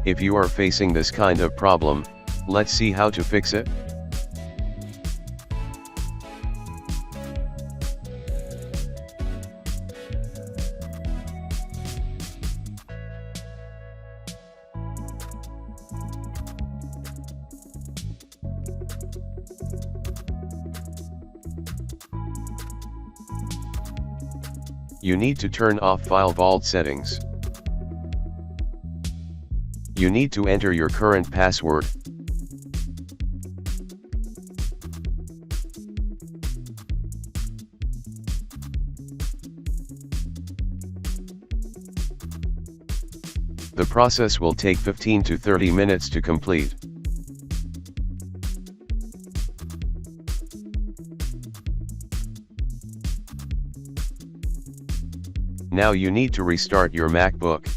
If you are facing this kind of problem, let's see how to fix it. You need to turn off File Vault settings. You need to enter your current password. The process will take 15 to 30 minutes to complete. Now you need to restart your MacBook.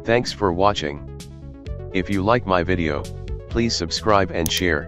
Thanks for watching. If you like my video, please subscribe and share.